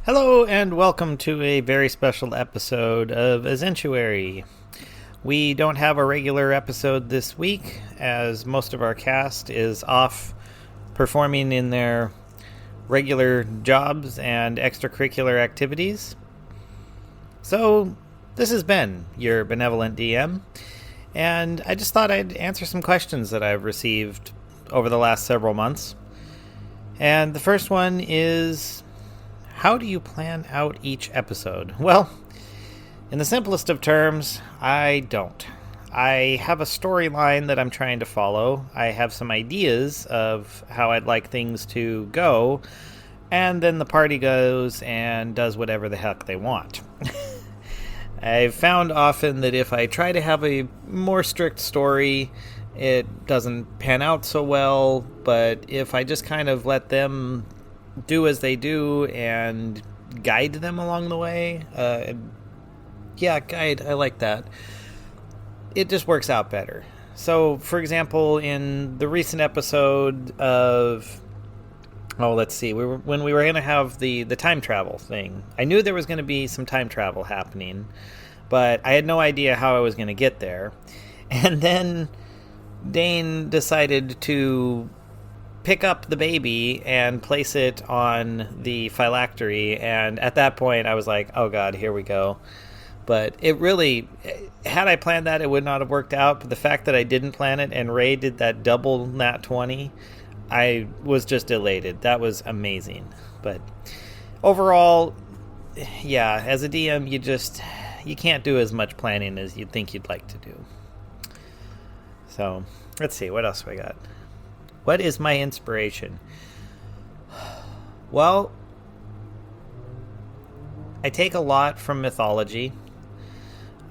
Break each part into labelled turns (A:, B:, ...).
A: Hello and welcome to a very special episode of Azentuary. We don't have a regular episode this week as most of our cast is off performing in their regular jobs and extracurricular activities. So this is Ben, your benevolent DM, and I just thought I'd answer some questions that I've received over the last several months. And the first one is, how do you plan out each episode? Well, in the simplest of terms, I don't. I have a storyline that I'm trying to follow. I have some ideas of how I'd like things to go, and then the party goes and does whatever the heck they want. I've found often that if I try to have a more strict story, it doesn't pan out so well, but if I just kind of let them do as they do and guide them along the way. Guide. I like that. It just works out better. So, for example, in the recent episode of, when we were going to have the time travel thing, I knew there was going to be some time travel happening, but I had no idea how I was going to get there. And then Dane decided to pick up the baby and place it on the phylactery, and at that point I was like, oh god, here we go. But it really, had I planned that, it would not have worked out. But the fact that I didn't plan it and Ray did that double nat 20, I was just elated. That was amazing. But overall, yeah, as a DM, you can't do as much planning as you'd think you'd like to do. So let's see, what else have I got? What is my inspiration? Well, I take a lot from mythology.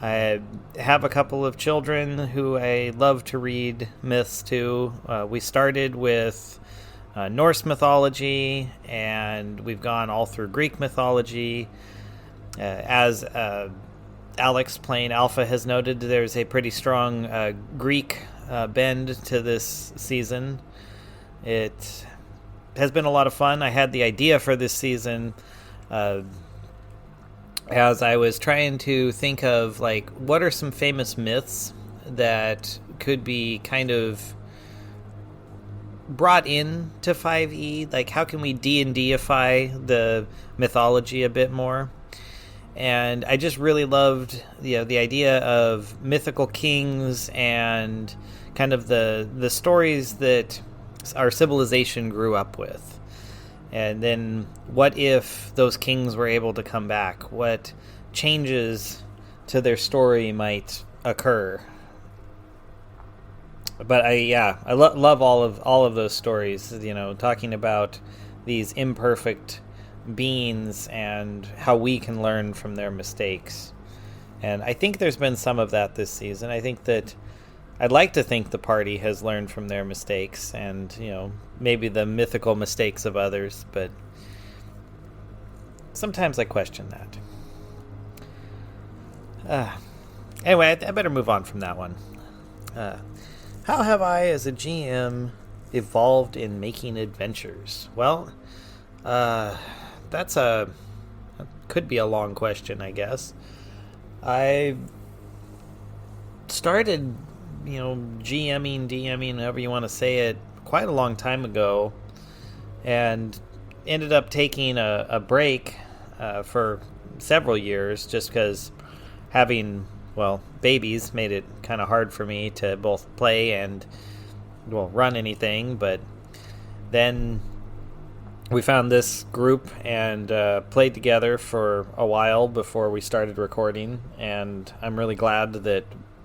A: I have a couple of children who I love to read myths to. We started with Norse mythology, and we've gone all through Greek mythology. As Alex playing Alpha has noted, there's a pretty strong Greek bend to this season. It has been a lot of fun. I had the idea for this season as I was trying to think of, like, what are some famous myths that could be kind of brought in to 5e? Like, how can we D&Dify the mythology a bit more? And I just really loved the idea of mythical kings and kind of the stories that our civilization grew up with. And then what if those kings were able to come back? What changes to their story might occur? But I love all of those stories, talking about these imperfect beings and how we can learn from their mistakes. And I think there's been some of that this season. I'd like to think the party has learned from their mistakes and, maybe the mythical mistakes of others, but sometimes I question that. Anyway, I better move on from that one. How have I, as a GM, evolved in making adventures? Well, that could be a long question, I guess. I started GMing, DMing, however you want to say it, quite a long time ago, and ended up taking a break for several years just because having, babies made it kind of hard for me to both play and, run anything. But then we found this group and played together for a while before we started recording, and I'm really glad that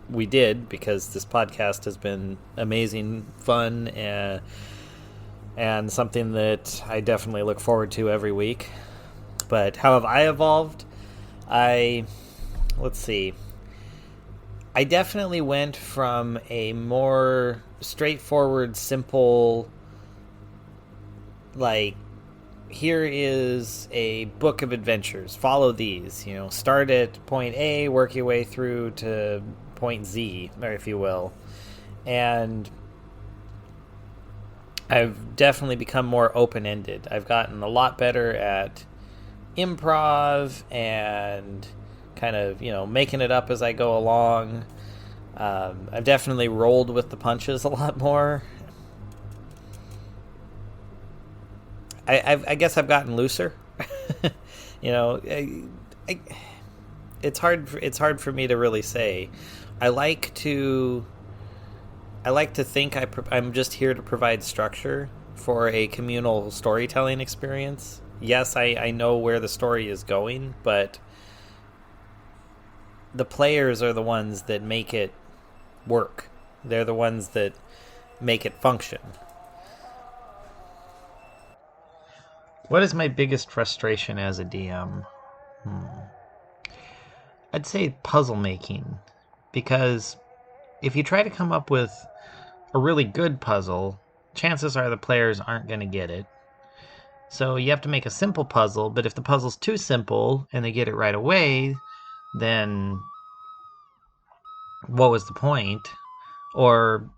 A: we did, because this podcast has been amazing fun and something that I definitely look forward to every week. But how have I evolved? Let's see. I definitely went from a more straightforward, simple, like, here is a book of adventures, follow these, start at point A, work your way through to point Z, or if you will. And I've definitely become more open-ended. I've gotten a lot better at improv and kind of, making it up as I go along. I've definitely rolled with the punches a lot more. I guess I've gotten looser. you know, I, it's hard. It's hard for me to really say. I like to. I like to think I'm just here to provide structure for a communal storytelling experience. Yes, I know where the story is going, but the players are the ones that make it work. They're the ones that make it function. What is my biggest frustration as a DM? I'd say puzzle making, because if you try to come up with a really good puzzle, chances are the players aren't going to get it. So you have to make a simple puzzle, but if the puzzle's too simple and they get it right away, then what was the point? Or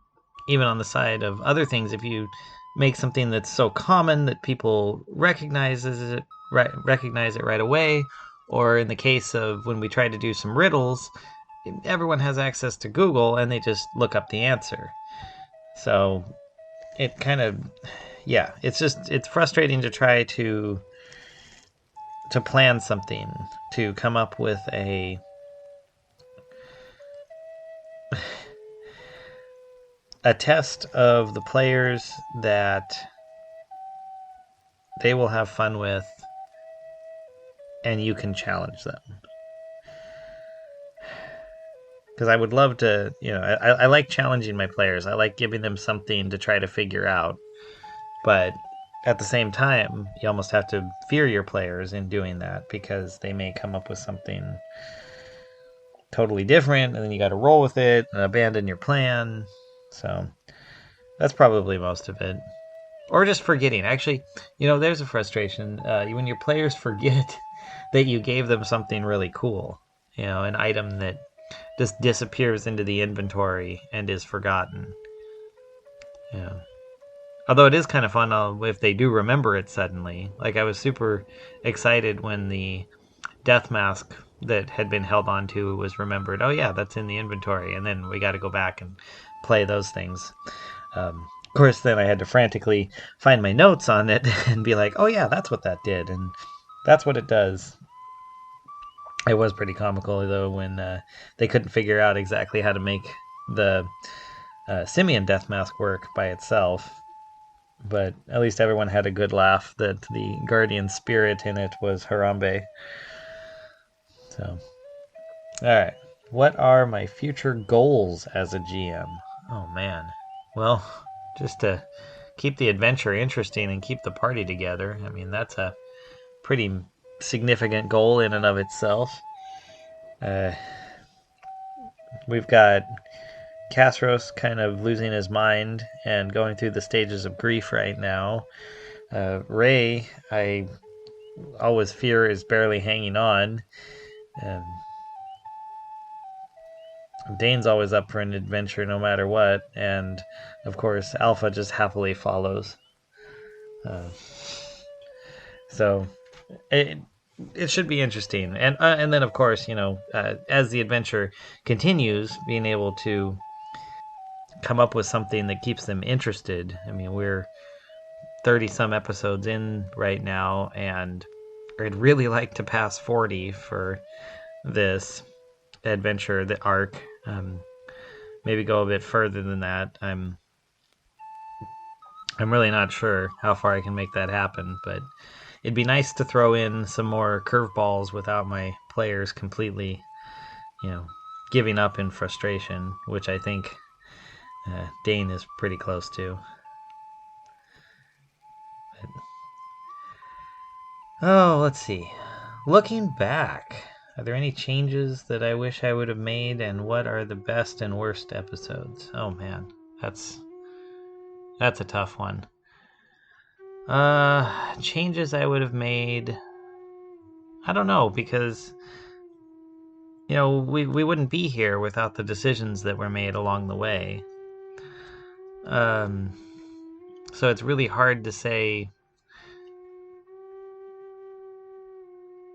A: even on the side of other things, if you make something that's so common that people recognize it right away, or in the case of when we try to do some riddles, everyone has access to Google and they just look up the answer. So it kind of, yeah, it's frustrating to try to plan something, to come up with a test of the players that they will have fun with and you can challenge them. Because I would love to, I like challenging my players. I like giving them something to try to figure out. But at the same time, you almost have to fear your players in doing that, because they may come up with something totally different, and then you got to roll with it and abandon your plan. So that's probably most of it. Or just forgetting. Actually, there's a frustration. When your players forget that you gave them something really cool, an item that just disappears into the inventory and is forgotten. Yeah. Although it is kind of fun if they do remember it suddenly. Like, I was super excited when the death mask that had been held onto was remembered. Oh yeah, that's in the inventory. And then we got to go back and play those things. Of course, then I had to frantically find my notes on it and be like, oh yeah, that's what that did. And that's what it does. It was pretty comical, though, when they couldn't figure out exactly how to make the simian death mask work by itself. But at least everyone had a good laugh that the guardian spirit in it was Harambe. So, alright. What are my future goals as a GM? Oh, man. Well, just to keep the adventure interesting and keep the party together. I mean, that's a pretty significant goal in and of itself. We've got Castros kind of losing his mind and going through the stages of grief right now. Ray, I always fear, is barely hanging on. Dane's always up for an adventure no matter what. And, of course, Alpha just happily follows. So it should be interesting. And then, of course, as the adventure continues, being able to come up with something that keeps them interested. I mean, we're 30 some episodes in right now, and I'd really like to pass 40 for this adventure, the arc. Maybe go a bit further than that. I'm really not sure how far I can make that happen, but it'd be nice to throw in some more curveballs without my players completely, giving up in frustration, which I think Dane is pretty close to. Oh, let's see. Looking back, are there any changes that I wish I would have made, and what are the best and worst episodes? Oh man, that's a tough one. Changes I would have made, I don't know, because we wouldn't be here without the decisions that were made along the way. So it's really hard to say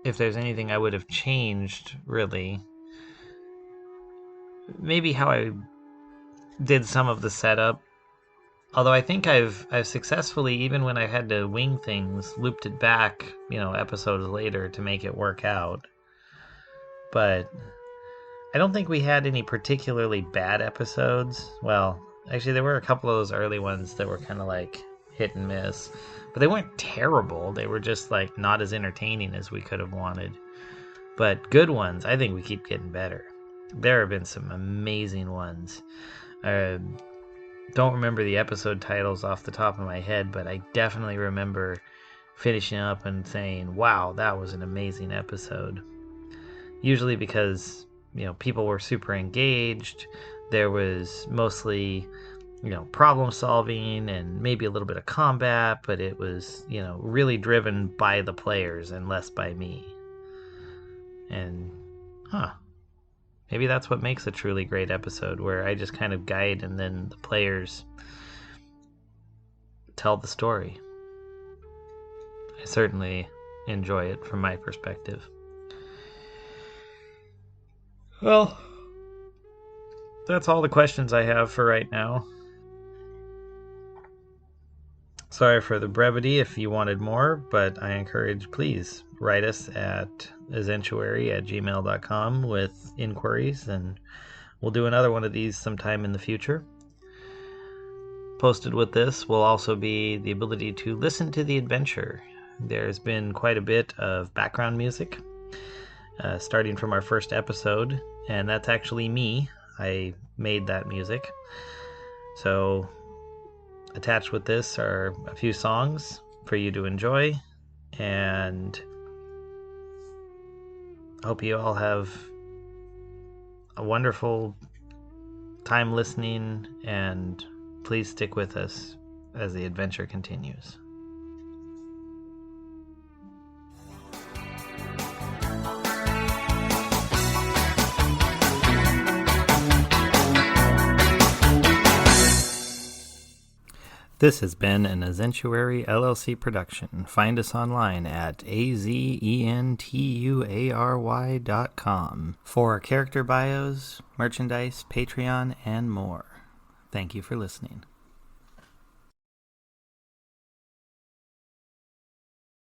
A: if there's anything I would have changed, really. Maybe how I did some of the setup. Although I think I've successfully, even when I had to wing things, looped it back, episodes later to make it work out. But I don't think we had any particularly bad episodes. Well, actually, there were a couple of those early ones that were kind of like hit and miss. But they weren't terrible. They were just like not as entertaining as we could have wanted. But good ones, I think we keep getting better. There have been some amazing ones. Don't remember the episode titles off the top of my head, but I definitely remember finishing up and saying, wow, that was an amazing episode. Usually because, people were super engaged. There was mostly, problem solving and maybe a little bit of combat, but it was, really driven by the players and less by me. And, maybe that's what makes a truly great episode, where I just kind of guide and then the players tell the story. I certainly enjoy it from my perspective. Well, that's all the questions I have for right now. Sorry for the brevity if you wanted more, but I encourage, please write us at azentuary@gmail.com with inquiries, and we'll do another one of these sometime in the future. Posted with this will also be the ability to listen to the adventure. There's been quite a bit of background music, starting from our first episode, and that's actually me. I made that music. So attached with this are a few songs for you to enjoy, and I hope you all have a wonderful time listening, and please stick with us as the adventure continues. This has been an Azentuary LLC production. Find us online at azentuary.com for our character bios, merchandise, Patreon, and more. Thank you for listening.